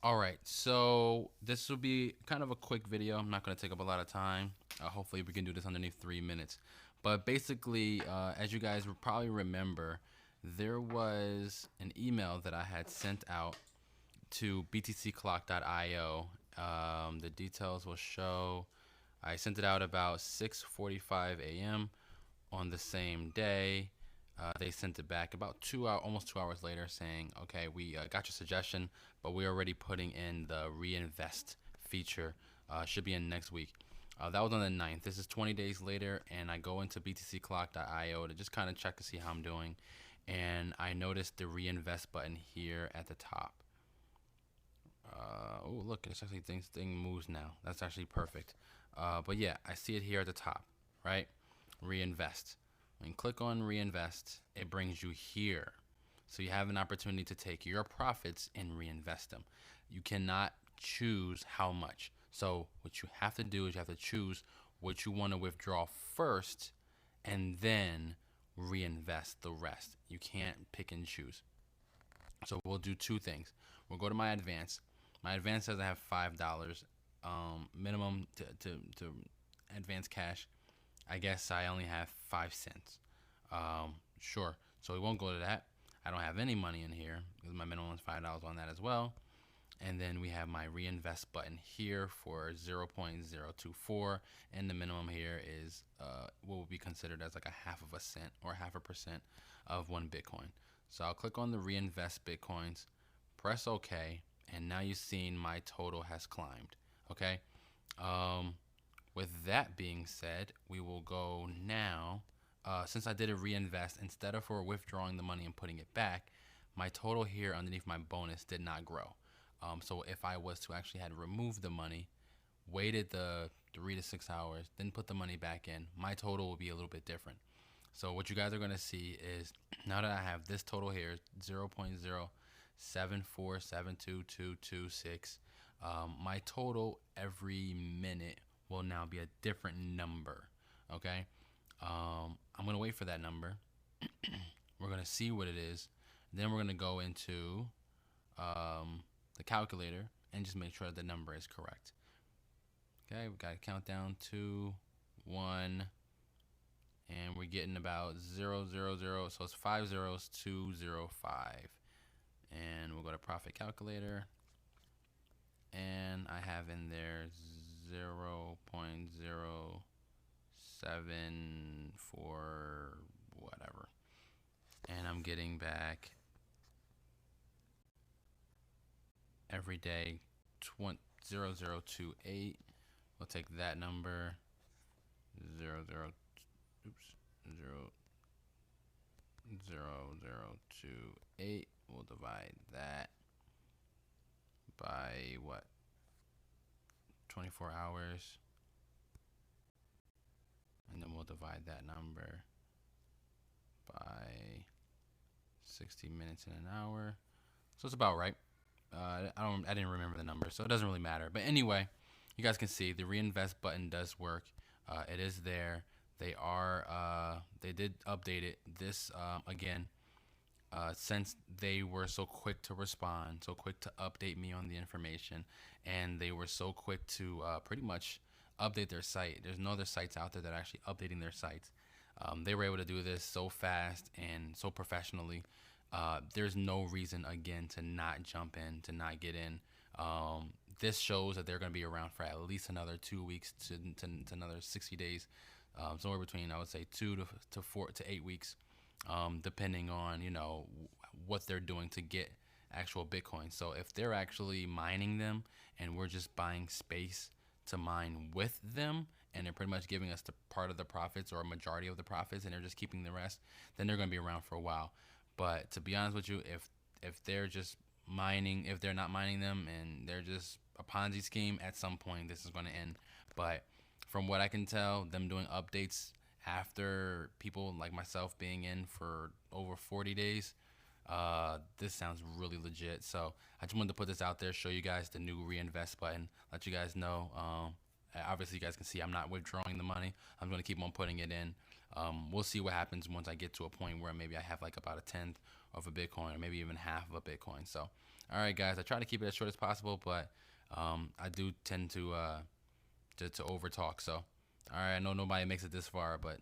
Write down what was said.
All right, so this will be kind of a quick video. I'm not going to take up a lot of time. Hopefully, we can do this underneath 3 minutes. But basically, as you guys will probably remember, there was an email that I had sent out to btcclock.io. The details will show. I sent it out about 6:45 a.m. on the same day. They sent it back about 2 hours, almost 2 hours later, saying, "Okay, we got your suggestion, but we're already putting in the reinvest feature. Should be in next week." That was on the 9th. This is 20 days later, and I go into btcclock.io to just kind of check to see how I'm doing, and I noticed the reinvest button here at the top. Oh, look, it's actually thing moves now. That's actually perfect. But yeah, I see it here at the top, right? Reinvest. When you click on reinvest, it brings you here. So you have an opportunity to take your profits and reinvest them. You cannot choose how much. So what you have to do is you have to choose what you want to withdraw first and then reinvest the rest. You can't pick and choose. So we'll do two things. We'll go to my advance. My advance says I have $5 minimum to advance cash. I guess I only have 5 cents. Sure. So we won't go to that. I don't have any money in here because my minimum is $5 on that as well. And then we have my reinvest button here for 0.024, and the minimum here is what would be considered as like a half of a cent or half a percent of one Bitcoin. So I'll click on the reinvest Bitcoins, press OK, and now you've seen my total has climbed. Okay. Um, with that being said, we will go now. Since I did a reinvest, instead of for withdrawing the money and putting it back, my total here underneath my bonus did not grow. So if I was to actually had removed the money, waited the 3 to 6 hours, then put the money back in, my total will be a little bit different. So what you guys are going to see is now that I have this total here, 0.074722226, my total every minute will now be a different number. Okay. I'm going to wait for that number. We're going to see what it is. Then we're going to go into the calculator and just make sure the number is correct. Okay, we got to count down 2, 1, and we're getting about 000. So it's 5 zeros, 205. And we'll go to profit calculator, and I have in there 0.074 whatever, and I'm getting back every day 0028. We'll take that number 00 0028. We'll divide that by what, 24 hours, and then we'll divide that number by 60 minutes in an hour. So it's about right. I didn't remember the number, so it doesn't really matter. But anyway, you guys can see the reinvest button does work. It is there. They did update it. This again, since they were so quick to respond, so quick to update me on the information, and they were so quick to pretty much update their site. There's no other sites out there that are actually updating their sites. They were able to do this so fast and so professionally. There's no reason again to not jump in, to not get in. This shows that they're going to be around for at least another 2 weeks to another 60 days. Somewhere between, I would say, 2 to 4 to 8 weeks, depending on what they're doing to get actual Bitcoin. So if they're actually mining them and we're just buying space to mine with them, and they're pretty much giving us the part of the profits or a majority of the profits, and they're just keeping the rest, then they're going to be around for a while. But to be honest with you, if they're just mining, if they're not mining them and they're just a Ponzi scheme, at some point this is going to end. But from what I can tell, them doing updates after people like myself being in for over 40 days, this sounds really legit. So I just wanted to put this out there, show you guys the new reinvest button, let you guys know. Obviously, you guys can see I'm not withdrawing the money. I'm going to keep on putting it in. We'll see what happens once I get to a point where maybe I have like about a tenth of a Bitcoin or maybe even half of a Bitcoin. So All right, guys. I try to keep it as short as possible, but I do tend to over talk. So, all right. I know nobody makes it this far, but